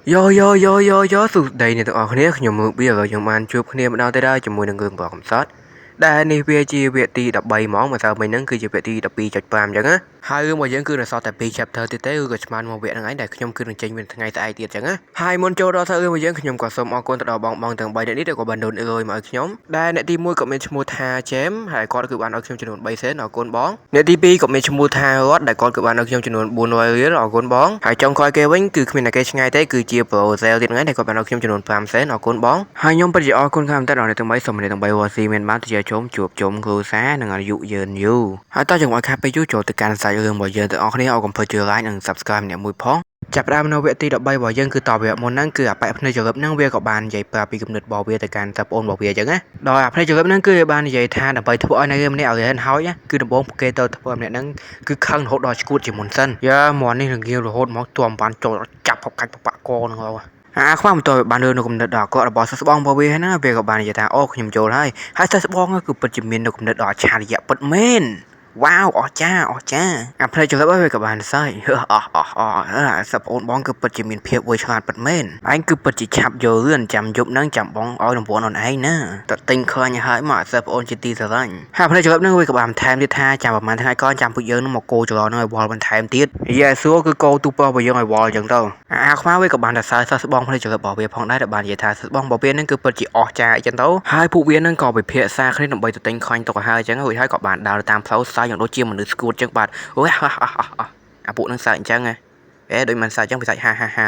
Yo từ đây này tụi ở khnéខ្ញុំមើលវាយើងបានជួបគ្នាម្ដងទៅដែរជាមួយនឹងរឿងបកកំសត់ដែលនេះវាជាវគ្គទី13ហ្មងម្សិលមិញហ្នឹងគឺជាវគ្គទី12.5អញ្ចឹងណាហើយរឿងរបស់យើងគឺនៅសល់តែ2 chapter ទៀតទេឬក៏ស្មានមកវគ្គហ្នឹងឯងដែលខ្ញុំគឺនឹងចេញវាថ្ងៃស្អែកទៀតអញ្ចឹងណាហើយមុនចូលដល់រឿងរបស់យើងខ្ញុំក៏សូមអរគុណទៅដល់បងទាំង3នាក់នេះដែលក៏បានដូនអឺយមកឲ្យខ្ញុំដែលអ្នកទី1ក៏មានឈ្មោះថា James ហើយគាត់គឺបានឲ្យខ្ញុំចំនួន3សេនអរគុណបងអ្នកទី2ក៏មានឈ្មោះថា Rod ដែលគាត់គឺបានឲ្យខ្ញុំចំនួន400រៀលអរគុណបងហើយចុងក្រោយគេវិញគឺគ្មានតែគេឆ្ងាយទេគឺជា Prozel ទៀតហ្នឹងដែលគាត់បានឲ្យខ្ញុំចំនួន5សេនអរគុណបងហើយខ្ញុំពិតជាអរគុណខាងតែដល់អ្នកទាំង3សូមអ្នកទាំង3វ៉ាស៊ីមានបានទៅជាជួបគ្រួសារនិងអាយុយឺនយូរហើយតោះចង្អុលខាត់ពេលយូរចូលទៅកាន់សាច់រឿងរបស់យើងទាំងអស់គ្នាអរកុំភ្លេចជួយ like និង subscribe អ្នកមួយផងចាប់ផ្ដើមនៅវគ្គទី13របស់យើងគឺតវគ្គមុនហ្នឹងគឺអាប៉ែភ្នែកចរិតហ្នឹងវាក៏បាននិយាយប្រាប់ពីគំនិតរបស់វាទៅកាន់តាប្អូនរបស់វាអញ្ចឹងណាដោយអាភ្នែកចរិតហ្នឹងគឺវាបាននិយាយថាដើម្បីធ្វើឲ្យអ្នកម្នាក់ឲ្យរៀនហើយគឺដំបូងគេទៅធ្វើម្នាក់ហ្នឹងគឺខឹងរហូតដល់ឈួតជាមុនសិនយ៉ាមន់នេះនឹងងាយរហូតមកទំបានចូលចាប់ផកាច់បបាក់កហ្នឹងហើយខ្វះមិនតើបានលើនៅគំនិតដល់គាត់របស់សិស្សបងរបស់វាណាវាក៏បាននិយាយថាអូខ្ញុំចូលហើយសិស្សបងគឺពិតជាមាននៅគំនិតដល់អច្ឆរិយៈពិតមែនវ៉ាវអស្ចារ្យអាផ្នែកចរិតវាក៏បានសើចសិស្សបងបងគឺពិតជាមានភាពវៃឆ្លាតពិតមែនឯងគឺពិតជាឆាប់យល់រឿងចាំយប់ហ្នឹងចាំបងឲ្យរង្វាន់អូនឯងណាតទិញឃើញហើយមកសិស្សបងជាទីស្រឡាញ់ហើយផ្នែកចរិតហ្នឹងវាក៏បានបន្ថែមទៀតថាចាំប្រហែលថ្ងៃក្រោយចាំពួកយើងនឹងមកគោចរហ្នឹងឲ្យវល់បន្ថែមទៀតយេស៊ូគឺគោទូប៉របស់យើងឲ្យវល់អញ្ចឹងទៅខ្មៅវាក៏បានតែសើចសិស្សបងផ្នែកចរិតរបស់វាផងដែរដែលបាននិយាយថាសិស្សបងរបស់វាហ្នឹងគឺពិតជាអស្ចារ្យអញ្ចឹងទៅហើយពួកវាហ្នឹងក៏ពិភាក្សាគ្នាដើម្បីទៅទិញខាញ់ទុកឲ្យហើយអញ្ចឹងរួចហើយក៏បានដើរតាមផ្លូវសើចយ៉ាងដូចជាមនុស្សស្គួតអញ្ចឹងបាទអូយអាពួកហ្នឹងសើចអញ្ចឹងដូចមិនសើចអញ្ចឹងវាសើចហ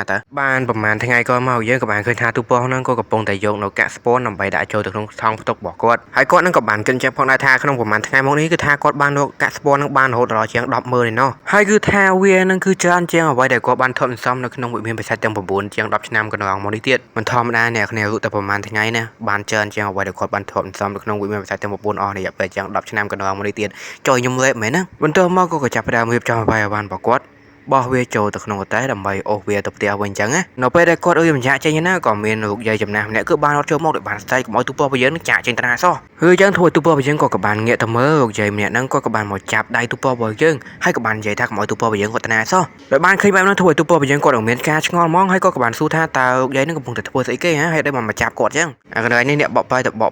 ាតើបានប្រហែលថ្ងៃក្រោយមកយើងក៏បានឃើញថាទូប៉ោះហ្នឹងក៏កំពុងតែយកនៅកាក់ស្ពនដើម្បីដាក់ចូលទៅក្នុងថង់ផ្ទុករបស់គាត់ហើយគាត់ហ្នឹងក៏បានគិតចេះផងដែរថាក្នុងប្រហែលថ្ងៃមកនេះគឺថាគាត់បានយកកាក់ស្ពនហ្នឹងបានរហូតដល់ជាង100000ឯណោះហើយគឺថាវាហ្នឹងគឺច្រើនជាងអ្វីដែលគាត់បានធ្វើសន្សំនៅក្នុងវិមានបរិស័ទទាំង9ជាង10ឆ្នាំកន្លងមកនេះទៀតមិនធម្មតាអ្នកគ្នារូបតែប្រហែលថ្ងៃណាបានច្រើនជាងអ្វីដែលគាត់បានធ្វើសន្សំនៅក្នុងវិមានបរិស័ទទាំង9អស់រយៈពេលជាង10ឆ្នាំកន្លងមកនេះទៀតចូលខ្ញុំលេបមែនណាបន្ទាប់មកក៏ចាប់ផ្ដើមរៀបចំអ្វីឲ្យបានរបស់គាត់បោះវាចូលទៅក្នុងកតែដើម្បីអូសវាទៅផ្ទះវិញអញ្ចឹងណានៅពេលដែលគាត់បញ្ជាក់ចេញណាក៏មានលោកយាយចំណាស់ម្នាក់គឺបានរត់ចូលមកដោយបានស្ដាយកុំឲ្យទូប៉ោះរបស់យើងនឹងចាក់ចេញតាសោះគឺអញ្ចឹងធ្វើទូប៉ោះរបស់យើងក៏បានងាកទៅមើលលោកយាយម្នាក់ហ្នឹងគាត់ក៏បានមកចាប់ដៃទូប៉ោះរបស់យើងហើយក៏បាននិយាយថាកុំឲ្យទូប៉ោះរបស់យើងគាត់តាសោះដោយបានឃើញបែបហ្នឹងធ្វើឲ្យទូប៉ោះរបស់យើងគាត់មានការឆ្ងល់ហ្មងហើយក៏បានសួរថាតើលោកយាយហ្នឹងកំពុងតែធ្វើស្អីគេហេតុអីមកចាប់គាត់អញ្ចឹងកន្លែងនេះអ្នកបក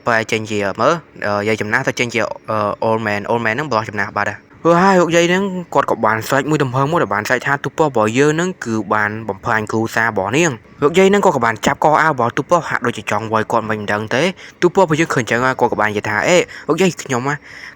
បែកចេញជាមើលយាយចំណាស់ទៅចេញជា old man ហ្នឹងបោះចំណាស់បាត់ហើយលោកយាយហ្នឹងគាត់ក៏បានស្រែកមួយទំហឹងមួយដែលបានស្រែកថាទូប៉ោះរបស់យើងហ្នឹងគឺបានបំផ្លាញគ្រូសារបស់នាងលោកយាយហ្នឹងក៏បានចាប់កអាវរបស់ទូប៉ោះហាក់ដូចជាចង់វាយគាត់មិនដឹងទេទូប៉ោះរបស់យើងឃើញចឹងគាត់ក៏បាននិយាយថាលោកយាយខ្ញុំ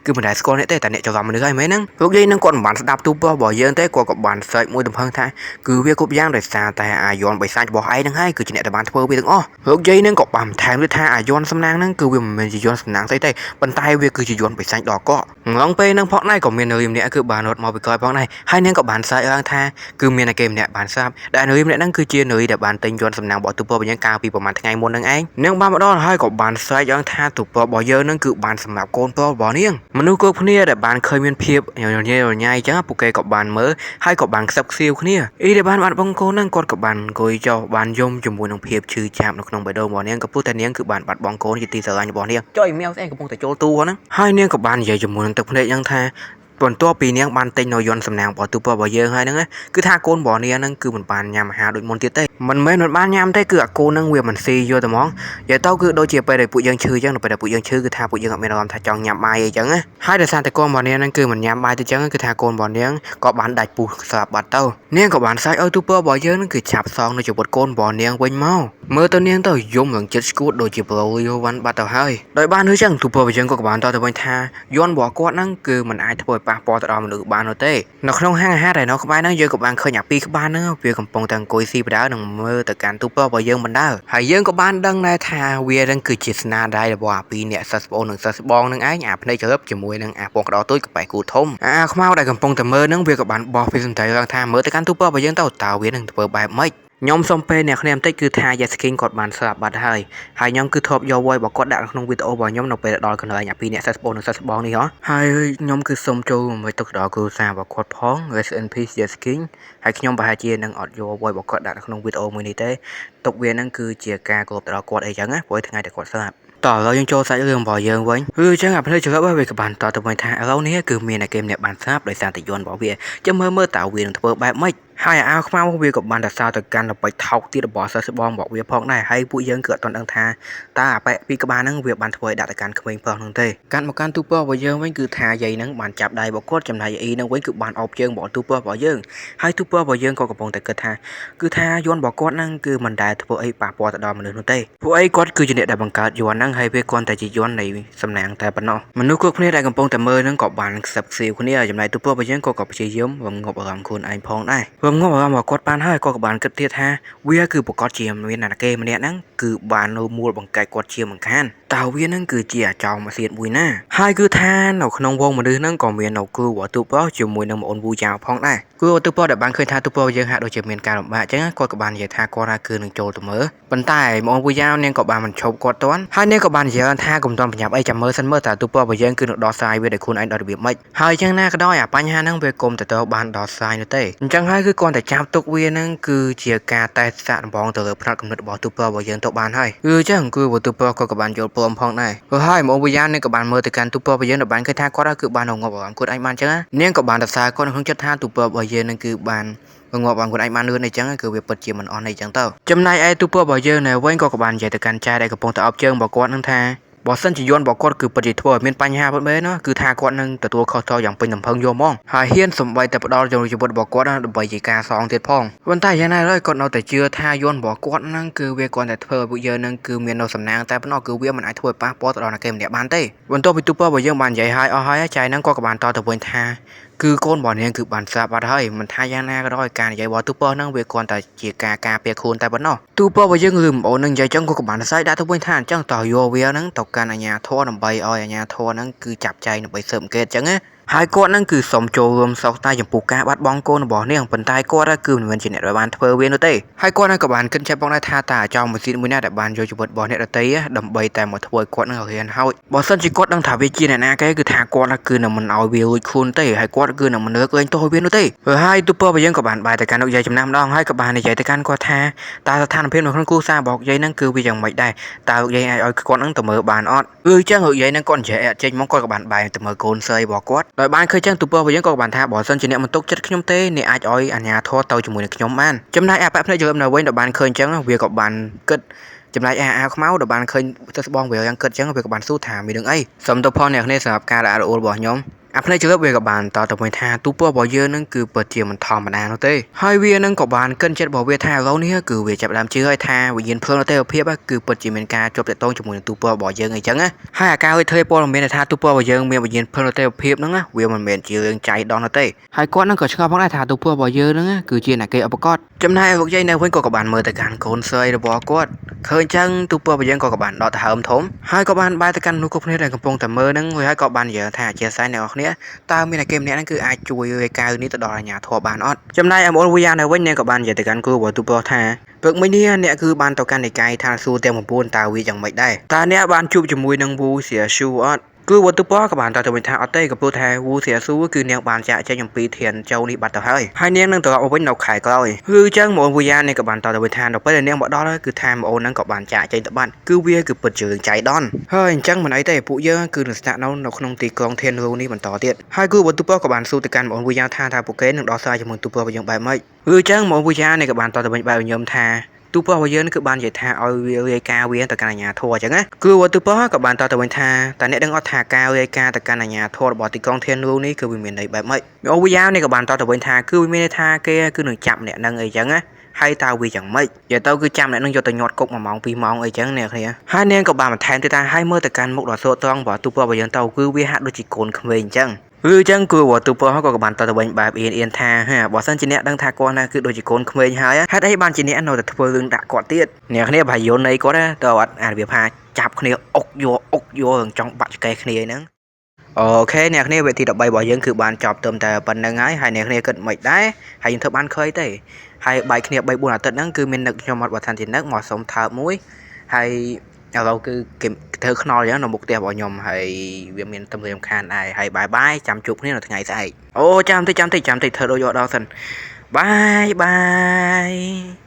គឺមិនដែលស្គាល់អ្នកទេតែអ្នកច្រឡំមនុស្សហើយមែនហ្នឹងលោកយាយហ្នឹងគាត់មិនបានស្ដាប់ទូប៉ោះរបស់យើងទេគាត់ក៏បានស្រែកមួយទំហឹងថាគឺវាគ្រប់យ៉ាងដោយសារតែអាយ័នបិសាចរបស់ឯងហ្នឹងហើយគឺជាអ្នកដែលបានធ្វើវាទាំងអស់លោកយាយហ្នឹងក៏បានបន្ថែមទៀតថាអាយ័នសំណាងហ្នឹងគឺវាមិនមែនជាយ័នសំណាងស្អីទេប៉ុន្តែវាគឺជាយ័នបិសាចដ៏កក់ងងពេលហ្នឹងផងដែរក៏មាននារីម្នាក់គឺបានរត់មកពីក្រោយផងដែរហើយនាងក៏បានសើចឡើងថាគឺមានតែគេម្នាក់បានស្រាប់ដែលនារីម្នាក់ហ្នឹងគឺជានារីដែលបានទិញយ័នសំណាងរបស់ទូប៉ោះរបស់យើងកាលពីប្រហែលថ្ងៃមុនហ្នឹងឯងនាងបានមកដល់ហើយក៏បានស្រែកឡើងថាទូប៉ោះរបស់យើងហ្នឹងគឺបានសម្រាប់កូនប្រុសរបស់នាងមនុស្សគ្រប់គ្នាដែលបានឃើញមានភាពញញែអញ្ចឹងពួកគេក៏បានមើលហើយក៏បានខ្សឹបខ្សៀវគ្នាដែលបានបាត់បង់កូនហ្នឹងគាត់ក៏បានអង្គុយចុះបានយំជាមួយនឹងភាពឈឺចាប់នៅក្នុងបេះដូងរបស់នាងក៏ព្រោះតែនាងគឺបានបាត់បង់កូនជាទីស្រឡាញ់របស់នាងចុយមៀវស្អីកំពុងតែចូលទូហ្នឹងហើយនាងក៏បាននិយាយជាមួយនឹងទឹកភ្នែកហ្នឹងថាបន្ទាប់ពីនាងបានទិញនៅយន្តសំណាងរបស់ទូប៉ោះរបស់យើងហើយហ្នឹងគឺថាកូនរបស់នាងហ្នឹងគឺមិនបានញ៉ាំអាហារដូចមុនទៀតទេមិនមែនមិនបានញ៉ាំទេគឺអាកូនហ្នឹងវាមិនស៊ីយកតែហ្មងនិយាយទៅគឺដូចជាពេលដែលពួកយើងឈឺអញ្ចឹងនៅពេលដែលពួកយើងឈឺគឺថាពួកយើងអត់មានអារម្មណ៍ថាចង់ញ៉ាំបាយអីចឹងណាហើយដោយសារតែកូនរបស់នាងហ្នឹងគឺមិនញ៉ាំបាយទៅចឹងគឺថាកូនរបស់នាងក៏បានដាច់ពុះស្លាប់បាត់ទៅនាងក៏បានសាច់ឲ្យទូប៉ោះរបស់យើងហ្នឹងគឺឆាប់សងនៅជីវិតកូនរបស់នាងវិញមកមើលទៅនាងទៅយំឡើងចិត្តស្គួតដូចជាប្រូយវ៉ាន់បាត់ទៅហើយដោយបានដូចចឹងទូប៉ោះរបស់យើងក៏បានតទៅវិញថាយន្តរបស់គាត់ហ្នឹងគឺមិនអាចធ្វើឲ្យប៉ះពាល់ទៅដល់មនុស្សបាននោះទេនៅក្នុងហាងអាហារដែលនៅក្បែរហ្នឹងយើងក៏បានឃើញអាពីរក្បាលហ្នឹងវាកំពុងតែអង្គុយស៊ីបដានឹងមើលទៅកាន់ទូប៉ោះរបស់យើងបណ្ដើហើយយើងក៏បានដឹងដែរថាវានឹងគឺជាស្នាដៃរបស់អាពីរអ្នកសិស្សប្អូននិងសិស្សបងនឹងឯងអាភ្នែកចរិបជាមួយនឹងអាពងក្តោទូចក្បែរគូធំខ្មៅដែលកំពុងតែមើលហ្នឹងវាក៏បានបោះពីសំដីឡើងថាមើលទៅកាន់ទូប៉ោះរបស់យើងទៅតើវានឹងធ្វើបែបម៉េចខ្ញុំសុំពេលអ្នកគ្នាបន្តិចគឺថា Yaskin គាត់បានស្លាប់បាត់ហើយខ្ញុំគឺធ្លាប់យកវយរបស់គាត់ដាក់ក្នុងវីដេអូរបស់ខ្ញុំនៅពេលដល់កន្លែងអាពីរអ្នកសិស្សប្អូននិងសិស្សបងនេះហ៎ហើយខ្ញុំគឺសុំចូលមកទុកដល់គ្រួសាររបស់គាត់ផង Rest in peace Yaskin ហើយខ្ញុំប្រហែលជានឹងអត់យកវយរបស់គាត់ដាក់ក្នុងវីដេអូមួយនេះទេទុកវានឹងគឺជាការគោរពទៅដល់គាត់អីចឹងណាព្រោះថ្ងៃដែលគាត់ស្លាប់តើឥឡូវយើងចូលសាច់រឿងរបស់យើងវិញអញ្ចឹងអាភ្នែកចរិតវាក៏បានតទៅវិញថាឥឡូវនេះគឺមានតែគេម្នាក់បានស្លាប់ដោយសារតែយន្តរបស់វាចាំមើលតើវានឹងធ្វើបែបម៉េច ហើយអាវខ្មៅវាក៏បានតែសើទៅកាន់ដើម្បីថោកទៀតរបស់សិស្សបងរបស់វាផងដែរហើយពួកយើងគឺអត់ទាន់ដឹងថាតើអាប៉ែពីក្បាលហ្នឹងវាបានធ្វើឲ្យដាក់ទៅកាន់ក្មេងប្រុសហ្នឹងទេកាន់មកកាន់ទូពណ៌របស់យើងវិញគឺថាយាយហ្នឹងបានចាប់ដៃរបស់គាត់ចំណែកអ៊ីហ្នឹងវិញគឺបានអោបជើងរបស់ទូពណ៌របស់យើងហើយទូពណ៌របស់យើងក៏កំពុងតែគិតថាគឺថាយន្តរបស់គាត់ហ្នឹងគឺមិនដែលធ្វើអីប៉ះពាល់ទៅដល់មនុស្សនោះទេពួកអីគាត់គឺជាអ្នកដែលបង្កើតយន្តហ្នឹងហើយវាគ្រាន់តែជាយន្តនៃសំណាងតែប៉ុណ្ណោះមនុស្សគ្រប់គ្នាដែលកំពុងតែមើលហ្នឹងក៏បានខ្សឹបខ្សៀវគ្នាចំណែកទូពណ៌របស់យើងក៏ព្យាយាមរងាប់អារម្មណ៍ខ្លួនឯងផងដែររងាប់អារម្មណ៍របស់គាត់បានហើយគាត់ក៏បានគិតទៀតថាវាគឺប្រកាសជាមានអ្នកគេម្នាក់ហ្នឹងគឺបាននៅមូលបង្កាច់គាត់ជាមិនខានតើវានឹងគឺជាអាចោមកសៀតមួយណាហើយគឺថានៅក្នុងវងមនុស្សហ្នឹងក៏មាននៅគ្រូវត្តូប៉ោជាមួយនឹងប្អូនវូយ៉ាវផងដែរគ្រូវត្តូប៉ោដែលបានឃើញថាទូប៉ោយើងហាក់ដូចជាមានការលំបាកអញ្ចឹងគាត់ក៏បាននិយាយថាគាត់ថាគឺនឹងចូលទៅមើលប៉ុន្តែប្អូនវូយ៉ាវនាងក៏បានមិនឈប់គាត់ទាន់ហើយនាងក៏បាននិយាយថាកុំទាន់ប្រញាប់អីចាំមើលសិនមើលតើទូប៉ោរបស់យើងគឺនឹងដោះស្រាយវាដោយខ្លួនឯងដល់របៀបម៉េចហើយអញ្ចឹងណាក៏ដោយអាបញ្ហាហ្នឹងវាគុំទៅបានដោះស្រាយនោះទេអញ្ចឹងហើយគឺគាត់តែចាប់ទុកវាហ្នឹងគឺជាការតេស្តសាកដំបងទៅលើផ្នែកគំនិតរបស់ទូប៉ោរបស់យើងទៅបានហើយគឺអញ្ចឹងគឺវត្តូប៉ោក៏បានយល់ព្រមផងដែរហើយមកវិញ្ញាណនាងក៏បានមើលទៅកាន់ទូពណ៌របស់យើងដែលបានឃើញថាគាត់គឺបានងប់អារម្មណ៍គាត់ឯងបានអញ្ចឹងនាងក៏បានសរសើរគាត់ក្នុងចិត្តថាទូពណ៌របស់យើងនឹងគឺបានងប់អារម្មណ៍គាត់ឯងបានលឿនអីចឹងគឺវាពិតជាមិនអន់អីចឹងទៅចំណែកឯទូពណ៌របស់យើងនៅវិញក៏បាននិយាយទៅកាន់ចែដែលកំពុងតែអប់ជើងរបស់គាត់នឹងថាបើសិនជាយន្តរបស់គាត់គឺពិតជាធ្វើឲ្យមានបញ្ហាពិតមែនណាគឺថាគាត់នឹងទទួលខុសត្រូវយ៉ាងពេញទំហឹងយកហ្មងហើយហ៊ានសំបីតែផ្ដាល់ជីវិតរបស់គាត់ដើម្បីជាការសងទៀតផងប៉ុន្តែយ៉ាងណាហើយគាត់នៅតែជឿថាយន្តរបស់គាត់ហ្នឹងគឺវាគ្រាន់តែធ្វើឲ្យពួកយើងហ្នឹងគឺមាននៅសំណាងតែប៉ុណ្ណោះគឺវាមិនអាចធ្វើឲ្យប៉ះពាល់ទៅដល់អ្នកគេម្នាក់បានទេបន្ទាប់ពីទូពណ៌របស់យើងបាននិយាយឲ្យអស់ហើយចៃហ្នឹងគាត់ក៏បានតទៅវិញថាគឺកូនរបស់នាងគឺបានស្លាប់បាត់ហើយមិនថាយ៉ាងណាក៏ដោយការនិយាយរបស់ទូពណ៌ហ្នឹងវាគ្រាន់តែជាការការពារខ្លួនតែប៉ុណ្ណោះទូពណ៌របស់យើងឬម្អូននឹងនិយាយចឹងក៏បានសរសើរដាក់ទៅវិញថាអញ្ចឹងតើយកវាហ្នឹងទៅកាន់អាជ្ញាធរដើម្បីឲ្យអាជ្ញាធរហ្នឹងគឺចាប់ចែងដើម្បីស៊ើបអង្កេតចឹងណាហើយគាត់នឹងគឺសុំចូលរួមសោកស្ដាយចំពោះការបាត់បង់កូនរបស់នាងប៉ុន្តែគាត់គឺមិនមែនជាអ្នកដែលបានធ្វើវានោះទេហើយគាត់នឹងក៏បានគិតចាប់ផងដែរថាតើចោលមួយទៀតមួយណាដែលបានយកជីវិតរបស់អ្នកដទៃដើម្បីតែមកធ្វើឲ្យគាត់នឹងរៀនហើយបើសិនជាគាត់ដឹងថាវាជាអ្នកណាគេគឺថាគាត់គឺនឹងមិនឲ្យវាលួចខ្លួនទេហើយគាត់គឺនឹងមិនលើកលែងទោសវានោះទេហើយទូពរបស់យើងក៏បានបាយទៅកាន់លោកយាយចំណាំម្ដងហើយក៏បាននិយាយទៅកាន់គាត់ថាតើស្ថានភាពនៅក្នុងគ្រួសាររបស់យាយនឹងគឺវាយ៉ាងម៉េចដែរតើលោកយាយអាចឲ្យគាត់នឹងទៅមើលបានអត់គឺអញ្ចឹងលោកយាយនឹងគាត់និយាយចេញមកគាត់ក៏បានបាយទៅមើលកូនស្រីរបស់គាត់ដោយបានឃើញចឹងទូពរបស់យើងក៏បានថាបើសិនជាអ្នកមិនទុកចិត្តខ្ញុំទេអ្នកអាចឲ្យអាជ្ញាធរទៅជាមួយនឹងខ្ញុំបានចំណែកអាប៉ាក់ភ្នែកយល់នៅវិញដែលបានឃើញចឹងវាក៏បានគិតចំណែកអាវខ្មៅដែលបានឃើញទៅស្បងវាយ៉ាងគិតចឹងវាក៏បានសួរថាមានរឿងអីសូមទៅផងអ្នកនេះសម្រាប់ការរអាក់រអួលរបស់ខ្ញុំអាភ្នែកជឿវាក៏បានតទៅវិញថាទូពណ៌របស់យើងនឹងគឺពិតជាមិនធម្មតានោះទេហើយវានឹងក៏បានកិនចិត្តរបស់វាថាឥឡូវនេះគឺវាចាប់ដើមជឿឲ្យថាវិញ្ញាណភ្លើងទេវភាពគឺពិតជាមានការជាប់ទាក់ទងជាមួយនឹងទូពណ៌របស់យើងអីចឹងណាហើយអាការឲ្យធ្វើព័ត៌មានថាទូពណ៌របស់យើងមានវិញ្ញាណភ្លើងទេវភាពហ្នឹងវាមិនមែនជារឿងចៃដន្យនោះទេហើយគាត់នឹងក៏ឆ្ងល់ផងដែរថាទូពណ៌របស់យើងហ្នឹងគឺជាអ្នកគេឧបកតចំណែកលោកយាយនៅវិញក៏បានមើលទៅកាន់កូនស្រីរបស់គាត់ឃើញចឹងទូពណ៌របស់យើងក៏បានដកដង្ហើមធំហើយក៏បានបែរទៅកាន់មនុស្សគ្រប់គ្នាដែលកំពុងតែមើលហ្នឹងហើយក៏បាននិយាយថាអធិស្ឋានអ្នកនរគ្នាតើមានតែគេម្នាក់ហ្នឹងគឺអាចជួយរាយការណ៍នេះទៅដល់អាជ្ញាធរបានអត់ចំណែកអមអូនវីយ៉ានៅវិញនាងក៏បាននិយាយទៅកាន់គ្រូរបស់ទូពណ៌ថាព្រឹកមិញនេះអ្នកគឺបានទៅកាន់និកាយឋានសួគ៌ទាំង9តើវាយ៉ាងម៉េចដែរតើអ្នកបានជួបជាមួយនឹងវូសៀស៊ូអត់គឺវត្តពណ៌ក៏បានតទៅវិញថាអត់ទេក៏ព្រោះថាវូសៀស៊ូគឺនាងបានចាក់ចេញអំពីធានចូលនេះបាត់ទៅហើយនាងនឹងទៅមកវិញនៅខែក្រោយគឺអញ្ចឹងមកវូយ៉ានាងក៏បានតទៅវិញថាដល់ពេលនាងមកដល់គឺថាមកអូនហ្នឹងក៏បានចាក់ចេញទៅបាត់គឺវាគឺពិតជារឿងចៃដន្យហើយអញ្ចឹងមិនអីទេពួកយើងគឺនឹងស្នាក់នៅក្នុងទីក្រុងធានរូនេះបន្តទៀតហើយគឺវត្តពណ៌ក៏បានសួរទៅកាន់មកអូនវូយ៉ាថាពួកគេនឹងដោះស្រាយជាមួយទូពណ៌របស់យើងបែបម៉េចគឺអញ្ចឹងមកវូយ៉ានាងក៏បានតទៅវិញបែបខ្ញុំថាទូពណ៌របស់យើងគឺបាននិយាយថាឲ្យវារាយការណ៍វាទៅកាន់អាជ្ញាធរអញ្ចឹងណាគឺទូពណ៌ក៏បានតទៅវិញថាតើអ្នកដឹងអត់ថាការរាយការណ៍ទៅកាន់អាជ្ញាធររបស់ទីក្រុងធានរូនេះគឺវាមានន័យបែបម៉េចអូវីយ៉ានេះក៏បានតទៅវិញថាគឺវាមានន័យថាគេគឺនឹងចាប់អ្នកនឹងអីចឹងណាហើយតើវាយ៉ាងម៉េចនិយាយទៅគឺចាំអ្នកនឹងយកទៅញាត់គុក1ម៉ោង2ម៉ោងអីចឹងអ្នកគ្នាហើយនាងក៏បានបន្ថែមទៀតថាឲ្យមើលទៅកាន់មុខដ៏សួរត្រង់របស់ទូពណ៌របស់យើងទៅគឺវាហាក់ដូចជាកូនក្មេងអញ្ចឹងគឺអញ្ចឹងគឺទូពណ៌ក៏បានតទៅវិញបែបអៀនថាបើសិនជាអ្នកដឹងថាគាត់ណាគឺដូចជាកូនក្មេងហើយហេតុអីបានជាអ្នកនៅតែធ្វើរឿងដាក់គាត់ទៀតអ្នកគ្នាប្រហែលយល់ន័យគាត់ទៅអត់អានវាថាចាប់គ្នាអុកយករឿងចង់បាក់ឆ្កេះគ្នាហ្នឹងអូខេអ្នកគ្នាវគ្គទី13របស់យើងគឺបានចប់ត្រឹមតែប៉ុណ្្នឹងហើយអ្នកគ្នាគិតមិនដែរហើយយើងធ្វើបានឃើញទេហើយបាយគ្នា3 4អាទិត្យហ្នឹងគឺមាននឹកខ្ញុំអត់បើថាទីនឹកមកសុំថើបមួយហើយឥឡូវគឺគេធ្វើខ្នល់អញ្ចឹងនៅមុខផ្ទះរបស់ខ្ញុំហើយវាមានទំរាំខានដែរហើយបាយចាំជួបគ្នានៅថ្ងៃស្អែកអូចាំតិចធ្វើដូចយកដល់សិនបាយ